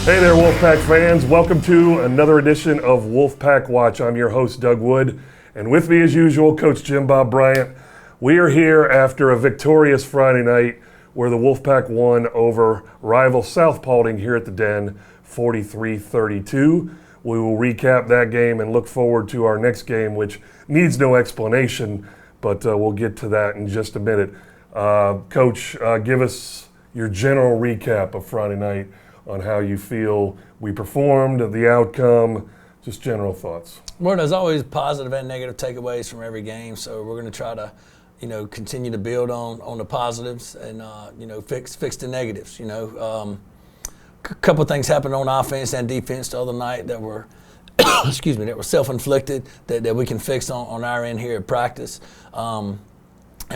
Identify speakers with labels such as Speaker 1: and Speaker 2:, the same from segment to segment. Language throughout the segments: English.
Speaker 1: Hey there, Wolfpack fans. Welcome to another edition of Wolfpack Watch. I'm your host, Doug Wood, and with me as usual, Coach Bob Bryant. We are here after a victorious Friday night where the Wolfpack won over rival South Paulding here at the Den, 43-32. We will recap that game and look forward to our next game, which needs no explanation, but we'll get to that in just a minute. Coach, give us your general recap of Friday night on how you feel we performed, the outcome, just general thoughts.
Speaker 2: Well, there's always positive and negative takeaways from every game, so we're going to try to, continue to build on the positives and, fix the negatives. A couple of things happened on offense and defense the other night that were, that were self-inflicted that we can fix on our end here at practice and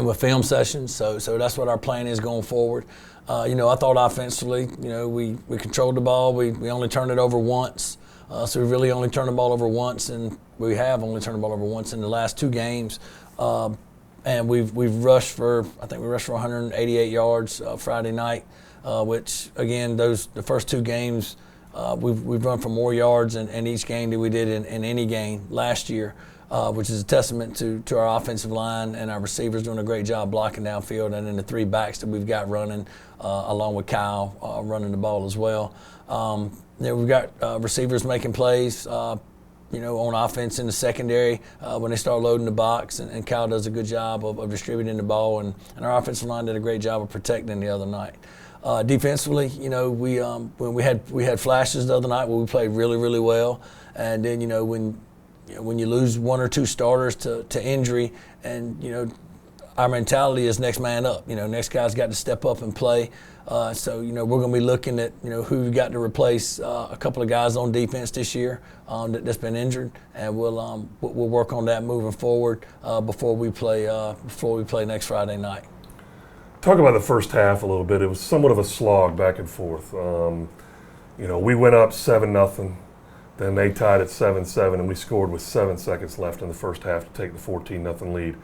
Speaker 2: with film sessions. So that's what our plan is going forward. I thought offensively, we controlled the ball. We only turned it over once. So we really only turned the ball over once, and we have only turned the ball over once in the last two games. And we've rushed for 188 yards Friday night, which again, the first two games, we've run for more yards in each game than we did in any game last year. Which is a testament to our offensive line and our receivers doing a great job blocking downfield, and then the three backs that we've got running, along with Kyle running the ball as well. We've got receivers making plays, on offense in the secondary when they start loading the box, and Kyle does a good job of distributing the ball, and our offensive line did a great job of protecting the other night. Defensively, we had flashes the other night where we played really, really well, and then when you lose one or two starters to injury, and our mentality is next man up. Next guy's got to step up and play. So we're going to be looking at who we've got to replace a couple of guys on defense this year that's been injured, and we'll work on that moving forward before we play next Friday night.
Speaker 1: Talk about the first half a little bit. It was somewhat of a slog back and forth. We went up 7-0. Then they tied at 7-7, and we scored with 7 seconds left in the first half to take the 14-0 lead.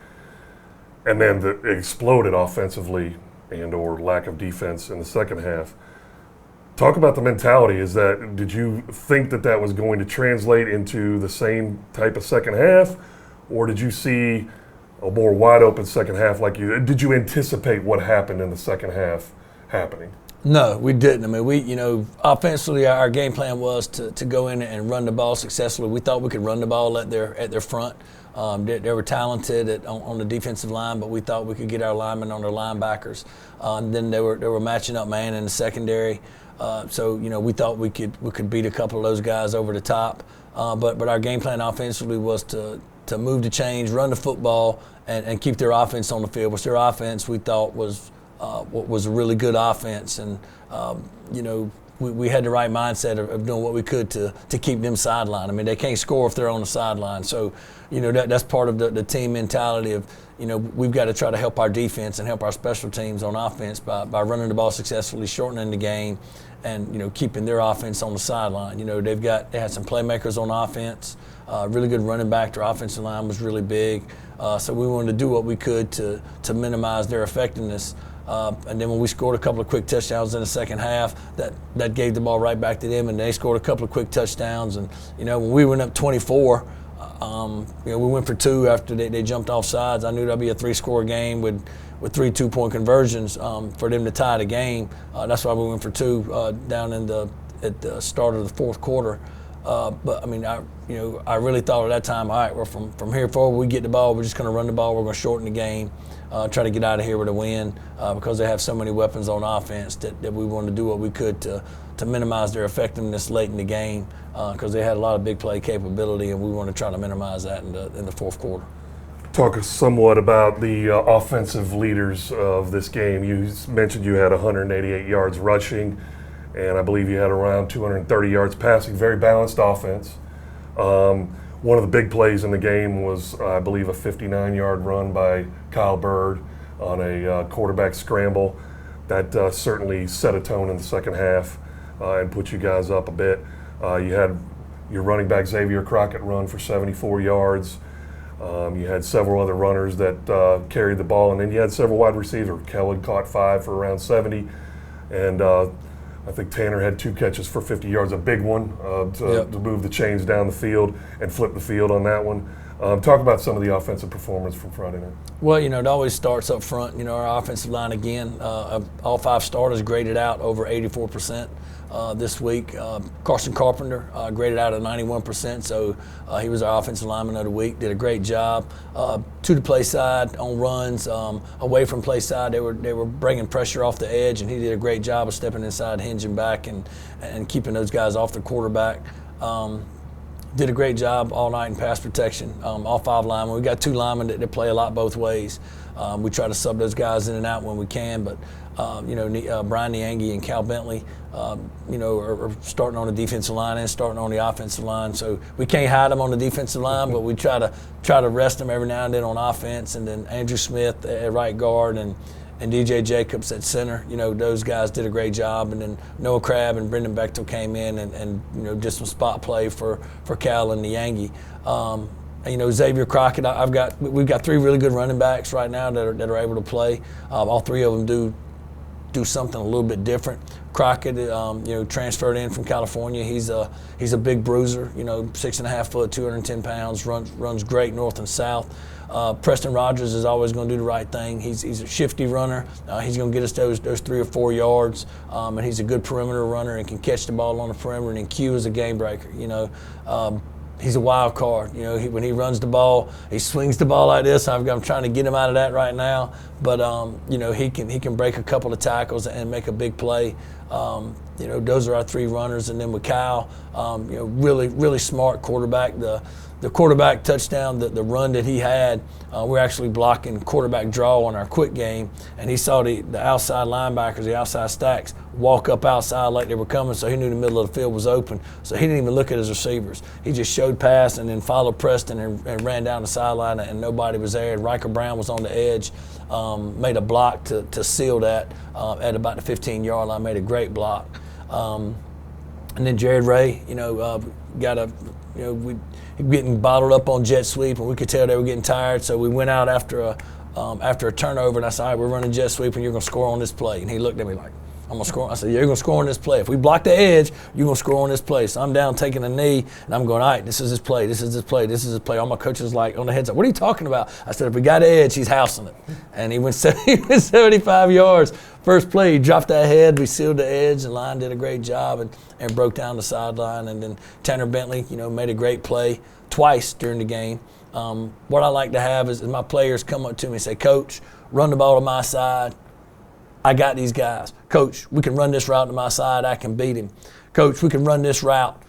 Speaker 1: And then it exploded offensively and or lack of defense in the second half. Talk about the mentality. Did you think that was going to translate into the same type of second half, or did you see a more wide open second half did you anticipate what happened in the second half happening?
Speaker 2: No, we didn't. I mean, offensively, our game plan was to go in and run the ball successfully. We thought we could run the ball at their front. They were talented on the defensive line, but we thought we could get our linemen on their linebackers. Then they were matching up man in the secondary. So we thought we could beat a couple of those guys over the top. But our game plan offensively was to move the chains, run the football, and keep their offense on the field, which their offense we thought was a really good offense, and we had the right mindset of doing what we could to keep them sidelined. I mean, they can't score if they're on the sideline, so that's part of the team mentality of we've got to try to help our defense and help our special teams on offense by running the ball successfully, shortening the game, and keeping their offense on the sideline. They had some playmakers on offense, really good running back. Their offensive line was really big, so we wanted to do what we could to minimize their effectiveness. And then when we scored a couple of quick touchdowns in the second half, that gave the ball right back to them, and they scored a couple of quick touchdowns. And when we went up 24, we went for two after they jumped off sides. I knew that'd be a 3-score game with 3 2-point conversions for them to tie the game. That's why we went for two down at the start of the fourth quarter. But I mean, I really thought at that time, all right, we're from here forward, we get the ball, we're just going to run the ball, we're going to shorten the game, try to get out of here with a win, because they have so many weapons on offense that we wanted to do what we could to minimize their effectiveness late in the game, because they had a lot of big play capability, and we want to try to minimize that in the fourth quarter.
Speaker 1: Talk somewhat about the offensive leaders of this game. You mentioned you had 188 yards rushing, and I believe you had around 230 yards passing. Very balanced offense. One of the big plays in the game was, I believe, a 59-yard run by Kyle Bird on a quarterback scramble. That certainly set a tone in the second half and put you guys up a bit. You had your running back Xavier Crockett run for 74 yards. You had several other runners that carried the ball, and then you had several wide receivers. Kellen caught 5 for around 70, and I think Tanner had 2 catches for 50 yards, a big one to move the chains down the field and flip the field on that one. Talk about some of the offensive performance from Friday night.
Speaker 2: Well, it always starts up front. Our offensive line, again, all 5 starters graded out over 84% this week. Carson Carpenter graded out at 91%, so he was our offensive lineman of the week. Did a great job. To the play side on runs, away from play side, they were bringing pressure off the edge, and he did a great job of stepping inside, hinging back, and keeping those guys off the quarterback. Did a great job all night in pass protection. All 5 linemen. We got 2 linemen that play a lot both ways. We try to sub those guys in and out when we can, but Brian Niangi and Cal Bentley, are starting on the defensive line and starting on the offensive line. So we can't hide them on the defensive line, but we try to rest them every now and then on offense. And then Andrew Smith at right guard and DJ Jacobs at center. Those guys did a great job. And then Noah Crabb and Brendan Bechtel came in and did some spot play for Cal and Niangi. Xavier Crockett, we've got 3 really good running backs right now that are able to play. All 3 of them do something a little bit different. Crockett, transferred in from California. He's a big bruiser. 6.5 foot, 210 pounds. Runs great north and south. Preston Rogers is always going to do the right thing. He's a shifty runner. He's going to get us those 3 or 4 yards, and he's a good perimeter runner and can catch the ball on the perimeter. And Q is a game breaker. He's a wild card. When he runs the ball, he swings the ball like this. I'm trying to get him out of that right now. But he can break a couple of tackles and make a big play. Those are our 3 runners, and then with Kyle, really smart quarterback. The quarterback touchdown, the run that he had, we're actually blocking quarterback draw on our quick game, and he saw the outside linebackers, the outside stacks, walk up outside like they were coming, so he knew the middle of the field was open. So he didn't even look at his receivers. He just showed pass and then followed Preston and ran down the sideline, and nobody was there. And Riker Brown was on the edge, made a block to seal that at about the 15-yard line, made a great block. And then Jared Ray, we getting bottled up on jet sweep, and we could tell they were getting tired. So we went out after a turnover, and I said, all right, we're running jet sweep, and you're going to score on this play. And he looked at me like, I'm going to score. I said, yeah, you're going to score on this play. If we block the edge, you're going to score on this play. So I'm down taking a knee, and I'm going, all right, this is his play, this is his play, this is his play. All my coaches like on the heads up, what are you talking about? I said, if we got the edge, he's housing it. And he went 75 yards. First play, he dropped that head, we sealed the edge, the line did a great job and broke down the sideline. And then Tanner Bentley, made a great play twice during the game. What I like to have is my players come up to me and say, Coach, run the ball to my side. I got these guys. Coach, we can run this route to my side. I can beat him. Coach, we can run this route.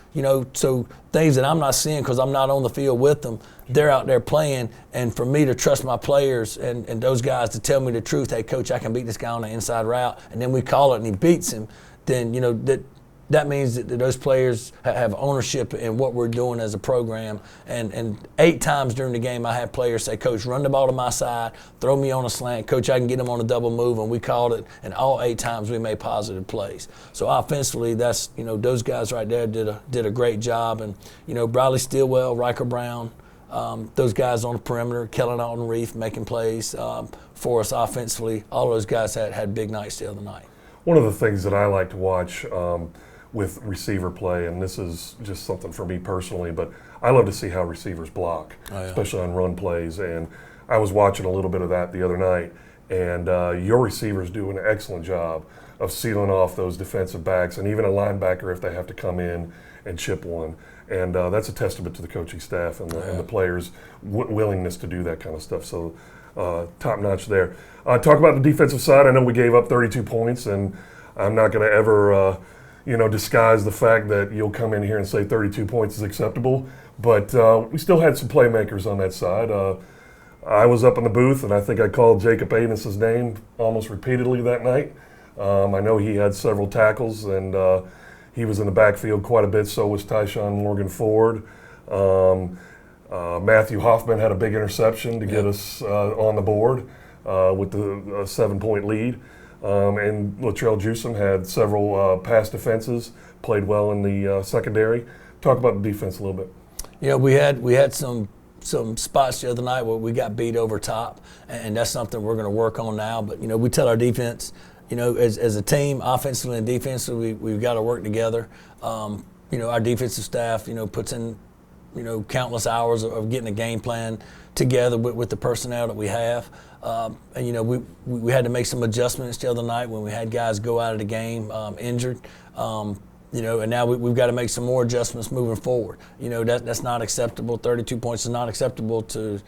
Speaker 2: So things that I'm not seeing because I'm not on the field with them, they're out there playing. And for me to trust my players and those guys to tell me the truth, hey, Coach, I can beat this guy on the inside route, and then we call it and he beats him, then, that means that those players have ownership in what we're doing as a program. And 8 times during the game, I had players say, Coach, run the ball to my side, throw me on a slant. Coach, I can get him on a double move, and we called it. And all 8 times we made positive plays. So offensively, that's, those guys right there did a great job. And, Bradley Stillwell, Riker Brown, those guys on the perimeter, Kellen Alton-Reef making plays for us offensively. All those guys had big nights the other night.
Speaker 1: One of the things that I like to watch with receiver play, and this is just something for me personally, but I love to see how receivers block, especially on run plays. And I was watching a little bit of that the other night, and your receivers do an excellent job of sealing off those defensive backs and even a linebacker if they have to come in and chip one. And that's a testament to the coaching staff and the players' willingness to do that kind of stuff. So top notch there. Talk about the defensive side. I know we gave up 32 points, and I'm not going to ever disguise the fact that you'll come in here and say 32 points is acceptable. But we still had some playmakers on that side. I was up in the booth, and I think I called Jacob Anis's name almost repeatedly that night. I know he had several tackles, and he was in the backfield quite a bit. So was Tyshawn Morgan Ford. Matthew Hoffman had a big interception to get us on the board with the 7-point lead. And Latrell Juiceum had several pass defenses, played well in the secondary. Talk about the defense a little bit.
Speaker 2: We had some spots the other night where we got beat over top, and that's something we're going to work on now. But we tell our defense, as a team, offensively and defensively, we've got to work together. Our defensive staff, puts in, countless hours of getting a game plan together with the personnel that we have. We had to make some adjustments the other night when we had guys go out of the game injured. And now we've got to make some more adjustments moving forward. That's not acceptable. 32 points is not acceptable to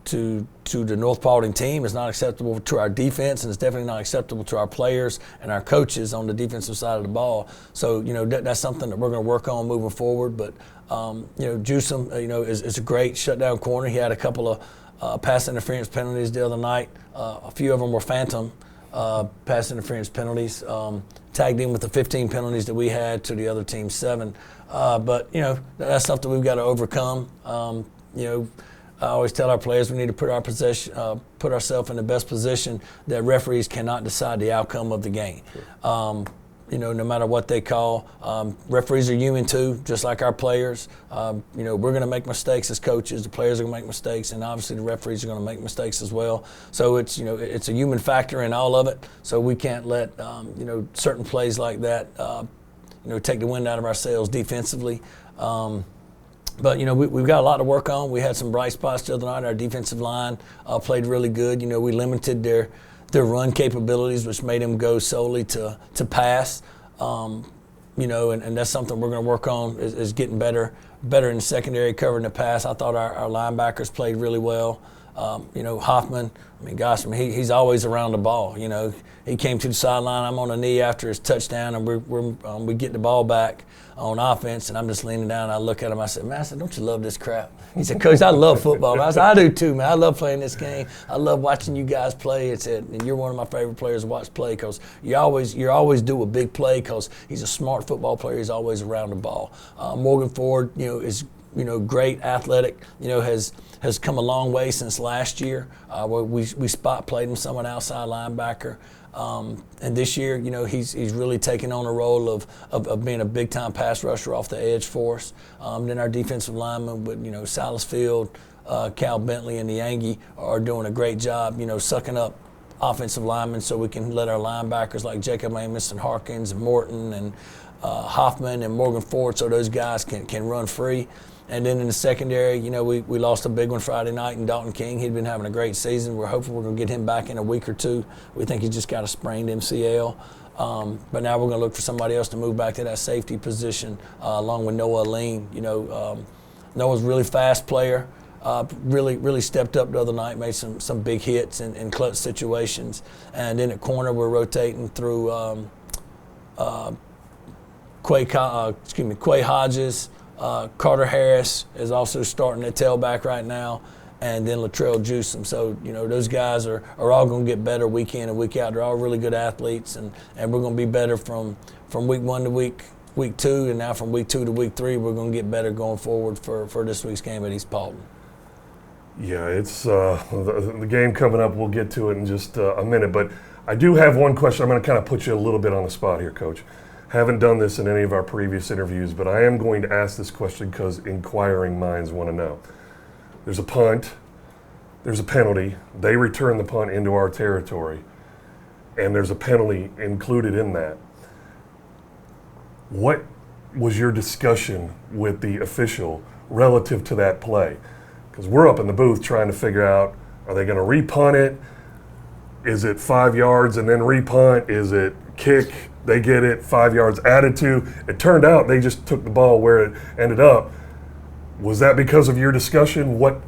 Speaker 2: the North Paulding team. It's not acceptable to our defense, and it's definitely not acceptable to our players and our coaches on the defensive side of the ball. So, that's something that we're going to work on moving forward. But, Juiceum, is a great shutdown corner. He had a couple of pass interference penalties the other night. A few of them were phantom pass interference penalties, tagged in with the 15 penalties that we had to the other team's 7. But, that's something we've got to overcome. I always tell our players we need to put ourselves in the best position that referees cannot decide the outcome of the game. No matter what they call. Referees are human too, just like our players. We're going to make mistakes as coaches. The players are going to make mistakes, and obviously the referees are going to make mistakes as well. So it's a human factor in all of it. So we can't let certain plays like that take the wind out of our sails defensively. But, we've got a lot to work on. We had some bright spots the other night. Our defensive line played really good. We limited their run capabilities, which made them go solely to pass. And that's something we're going to work on is getting better in the secondary, covering the pass. I thought our linebackers played really well. Hoffman, he's always around the ball. He came to the sideline. I'm on a knee after his touchdown, and we get the ball back on offense, and I'm just leaning down. And I look at him. I said, "Man," I said, "don't you love this crap?" He said, "Coach, I love football." I said, "I do too, man. I love playing this game. I love watching you guys play." And you're one of my favorite players to watch play because you always do a big play because he's a smart football player. He's always around the ball. Morgan Ford, is great, athletic. Has come a long way since last year. Where we spot played him some an outside linebacker. And this year, he's really taken on a role of being a big-time pass rusher off the edge for us. Then our defensive linemen with, Silas Field, Cal Bentley, and the Angie are doing a great job, sucking up offensive linemen so we can let our linebackers like Jacob Amos and Harkins and Morton and Hoffman and Morgan Ford so those guys can run free. And then in the secondary, we lost a big one Friday night in Dalton King. He'd been having a great season. We're hoping we're going to get him back in a week or two. We think he just got a sprained MCL. But now we're going to look for somebody else to move back to that safety position along with Noah Lean. Noah's a really fast player. Really stepped up the other night, made some big hits in clutch situations. And then at corner, we're rotating through Quay Hodges. Carter Harris is also starting at tailback right now, and then Latrell Juiceum. So, those guys are all going to get better week in and week out. They're all really good athletes, and we're going to be better from week 1 to week 2, and now from week 2 to week 3, we're going to get better going forward for this week's game at East Paulding.
Speaker 1: Yeah, it's the game coming up. We'll get to it in just a minute, but I do have one question. I'm going to kind of put you a little bit on the spot here, Coach. Haven't done this in any of our previous interviews, but I am going to ask this question because inquiring minds want to know. There's a punt, there's a penalty, they return the punt into our territory, and there's a penalty included in that. What was your discussion with the official relative to that play? Because we're up in the booth trying to figure out, are they going to repunt it? Is it 5 yards and then repunt? Is it kick? They get it, 5 yards added to. It turned out they just took the ball where it ended up. Was that because of your discussion? What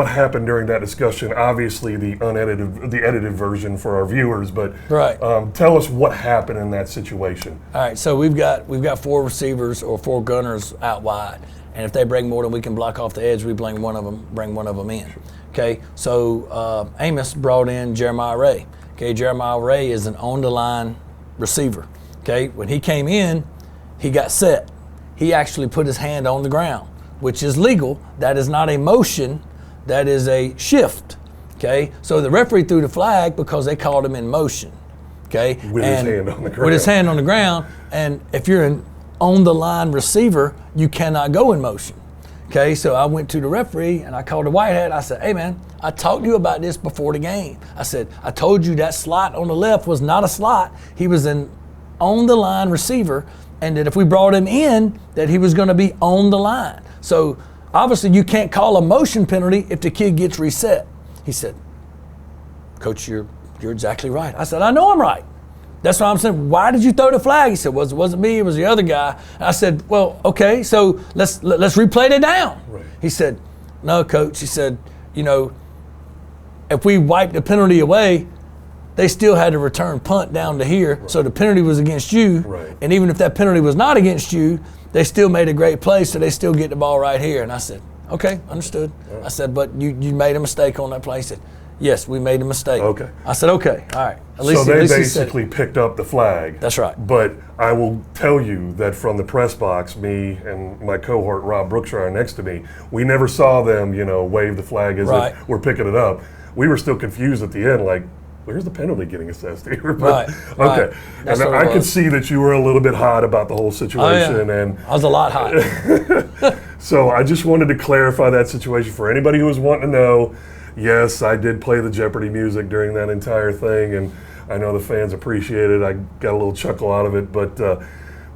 Speaker 1: happened during that discussion? Obviously, the edited version for our viewers, but
Speaker 2: right.
Speaker 1: Tell us what happened in that situation.
Speaker 2: All right, so we've got 4 receivers or 4 gunners out wide, and if they bring more than we can block off the edge, we bring one of them in. Okay, so Amos brought in Jeremiah Ray. Okay, Jeremiah Ray is an on-the-line receiver. Okay, when he came in, he got set. He actually put his hand on the ground, which is legal. That is not a motion, that is a shift. Okay, so the referee threw the flag because they called him in motion. Okay,
Speaker 1: with his hand on the ground.
Speaker 2: With his hand on the ground, and if you're an on-the-line receiver, you cannot go in motion. Okay, so I went to the referee and I called the white hat. I said, hey man, I talked to you about this before the game. I said, I told you that slot on the left was not a slot. He was an on the line receiver, and that if we brought him in, that he was going to be on the line. So obviously you can't call a motion penalty if the kid gets reset. He said, Coach, you're exactly right. I said, I know I'm right. That's why I'm saying, why did you throw the flag? He said, well, it wasn't me, it was the other guy. And I said, well, okay, so let's replay it down.
Speaker 1: Right.
Speaker 2: He said, no, Coach. He said, you know, if we wiped the penalty away, they still had to return punt down to here. Right. So the penalty was against you.
Speaker 1: Right.
Speaker 2: And even if that penalty was not against you, they still made a great play, so they still get the ball right here. And I said, okay, understood. Right. I said, but you made a mistake on that play. He said, yes, we made a mistake.
Speaker 1: Okay.
Speaker 2: I said, okay, all right.
Speaker 1: So they basically picked up the flag.
Speaker 2: That's right.
Speaker 1: But I will tell you that from the press box, me and my cohort Rob Brookshire next to me, we never saw them, wave the flag as if we're picking it up. We were still confused at the end, like, where's the penalty getting assessed here? But,
Speaker 2: right.
Speaker 1: Okay. And I could see that you were a little bit hot about the whole situation.
Speaker 2: Oh, yeah.
Speaker 1: And
Speaker 2: I was a lot hot.
Speaker 1: So I just wanted to clarify that situation for anybody who was wanting to know. Yes, I did play the Jeopardy music during that entire thing, and I know the fans appreciated it. I got a little chuckle out of it, but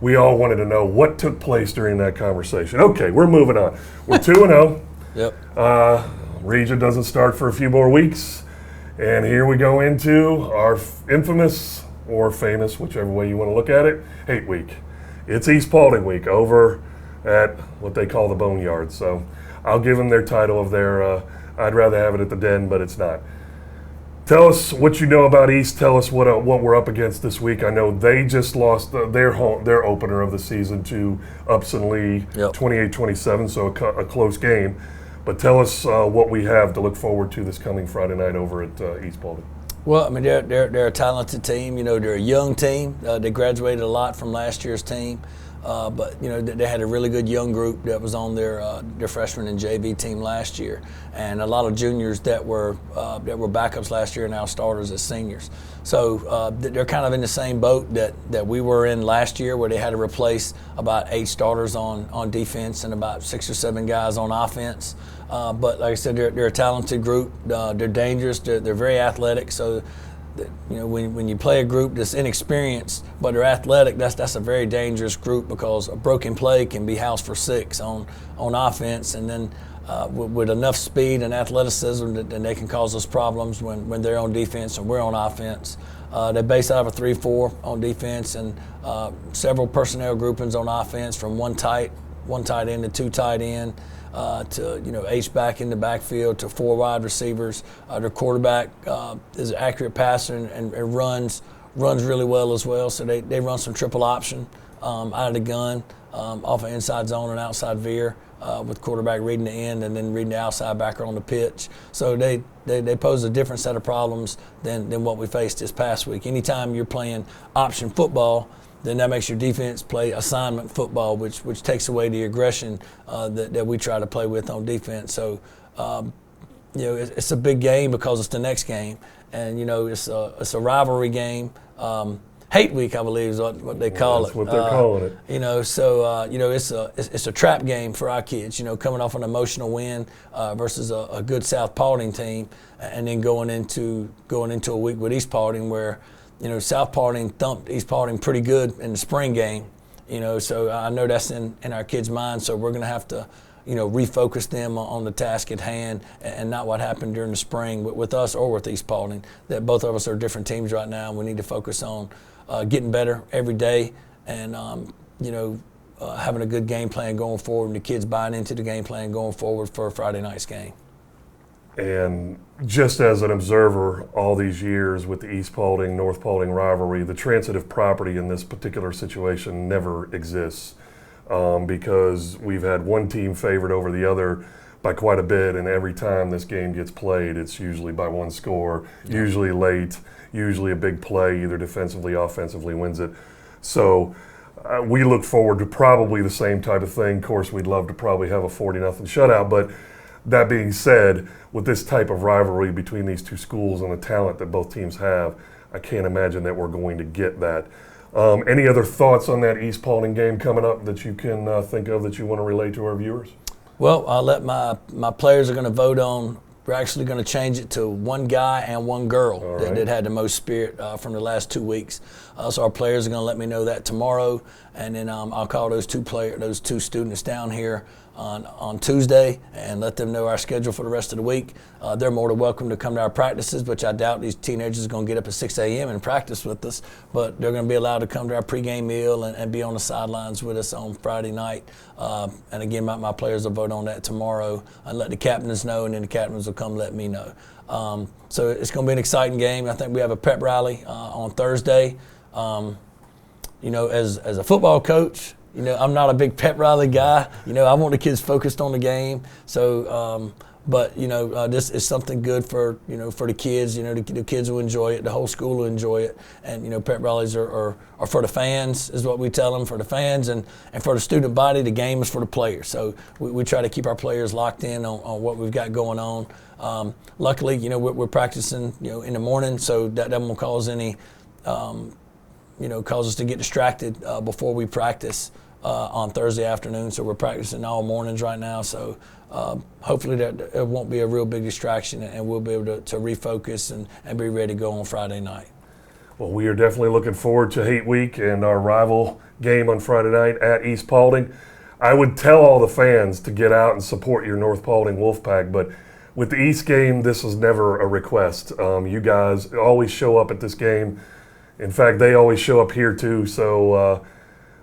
Speaker 1: we all wanted to know what took place during that conversation. Okay, we're moving on. We're 2-0.
Speaker 2: Yep.
Speaker 1: Region doesn't start for a few more weeks, and here we go into our infamous or famous, whichever way you want to look at it, hate week. It's East Paulding week over at what they call the Boneyard. So I'll give them their title of their I'd rather have it at the Den, but it's not. Tell us what you know about East. Tell us what we're up against this week. I know they just lost their opener of the season to Upson Lee, 28-27, so a close game. But tell us what we have to look forward to this coming Friday night over at East Paulding.
Speaker 2: Well, I mean, they're a talented team. They're a young team. They graduated a lot from last year's team. But they had a really good young group that was on their freshman and JV team last year, and a lot of juniors that were backups last year are now starters as seniors. So they're kind of in the same boat that we were in last year, where they had to replace about 8 starters on defense and about 6 or 7 guys on offense. But like I said, they're a talented group. They're dangerous. They're very athletic. So when you play a group that's inexperienced but they're athletic, that's a very dangerous group, because a broken play can be housed for 6 on offense, and then with enough speed and athleticism, then they can cause us problems when they're on defense and we're on offense. They base out of a 3-4 on defense, and several personnel groupings on offense, from one tight end to 2 tight end. To H-back in the backfield, to 4 wide receivers. Their quarterback is an accurate passer and runs really well as well. So they run some triple option out of the gun, off an inside zone and outside veer, with quarterback reading the end and then reading the outside backer on the pitch. So they pose a different set of problems than what we faced this past week. Anytime you're playing option football, then that makes your defense play assignment football, which takes away the aggression that we try to play with on defense. So, it's a big game because it's the next game, and it's a rivalry game. Hate week, I believe, is what they call it.
Speaker 1: That's what they're calling it.
Speaker 2: It's a trap game for our kids. Coming off an emotional win versus a good South Paulding team, and then going into a week with East Paulding where South Paulding thumped East Paulding pretty good in the spring game. So I know that's in our kids' minds. So we're going to have to, refocus them on the task at hand, and not what happened during the spring with us or with East Paulding. That both of us are different teams right now, and we need to focus on getting better every day, and having a good game plan going forward, and the kids buying into the game plan going forward for Friday night's game.
Speaker 1: And just as an observer all these years with the East Paulding, North Paulding rivalry, the transitive property in this particular situation never exists, because we've had one team favored over the other by quite a bit, and every time this game gets played, it's usually by 1 score, usually late, usually a big play, either defensively, offensively wins it. So we look forward to probably the same type of thing. Of course, we'd love to probably have a 40-0 shutout, but that being said, with this type of rivalry between these two schools and the talent that both teams have, I can't imagine that we're going to get that. Any other thoughts on that East Paulding game coming up that you can think of that you want to relay to our viewers?
Speaker 2: Well, I'll let my players are going to vote on. We're actually going to change it to one guy and one girl that had the most spirit from the last 2 weeks. So our players are going to let me know that tomorrow, and then I'll call those two students down here on Tuesday and let them know our schedule for the rest of the week. They're more than welcome to come to our practices, which I doubt these teenagers are going to get up at 6 a.m. and practice with us, but they're going to be allowed to come to our pregame meal and be on the sidelines with us on Friday night. And again, my players will vote on that tomorrow and let the captains know, and then the captains will come let me know. So it's going to be an exciting game. I think we have a pep rally on Thursday. As a football coach, I'm not a big pep rally guy. I want the kids focused on the game. So, this is something good for the kids. The kids will enjoy it. The whole school will enjoy it. And, pep rallies are for the fans, is what we tell them, for the fans. And for the student body, the game is for the players. So we try to keep our players locked in on what we've got going on. Luckily, we're practicing, in the morning, so that won't cause any, cause us to get distracted before we practice on Thursday afternoon. So we're practicing all mornings right now. So hopefully that it won't be a real big distraction, and we'll be able to refocus and be ready to go on Friday night.
Speaker 1: Well, we are definitely looking forward to Hate Week and our rival game on Friday night at East Paulding. I would tell all the fans to get out and support your North Paulding Wolfpack, but with the East game, this was never a request. You guys always show up at this game. In fact, they always show up here too. So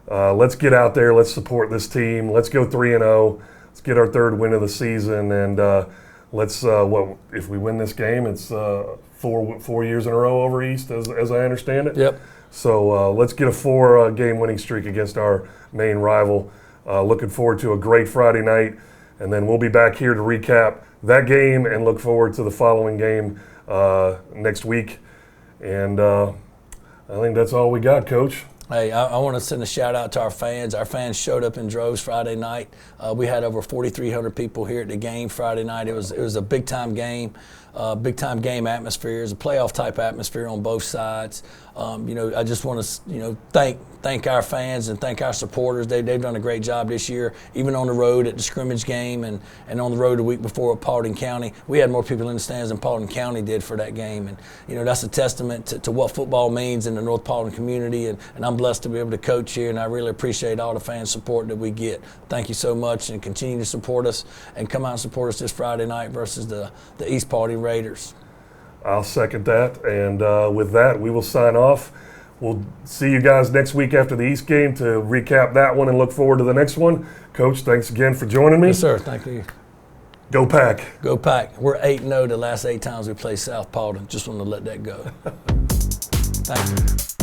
Speaker 1: let's get out there. Let's support this team. Let's go 3-0. Let's get our third win of the season. And let's. If we win this game, it's 4 years in a row over East, as I understand it.
Speaker 2: Yep.
Speaker 1: So let's get a 4-game winning streak against our main rival. Looking forward to a great Friday night, and then we'll be back here to recap that game and look forward to the following game next week. And I think that's all we got, Coach.
Speaker 2: Hey, I want to send a shout out to our fans. Our fans showed up in droves Friday night. We had over 4,300 people here at the game Friday night. It was a big time game atmosphere. It was a playoff type atmosphere on both sides. I just want to thank our fans and thank our supporters. They've done a great job this year, even on the road at the scrimmage game and on the road the week before at Paulding County. We had more people in the stands than Paulding County did for that game, and that's a testament to what football means in the North Paulding community. And I'm blessed to be able to coach here, and I really appreciate all the fan support that we get. Thank you so much, and continue to support us and come out and support us this Friday night versus the East Paulding Raiders.
Speaker 1: I'll second that, and with that, we will sign off. We'll see you guys next week after the East game to recap that one and look forward to the next one. Coach, thanks again for joining me.
Speaker 2: Yes, sir. Thank you.
Speaker 1: Go Pack.
Speaker 2: Go Pack. We're 8-0 the last 8 times we played South Paulding. Just want to let that go. Thank you.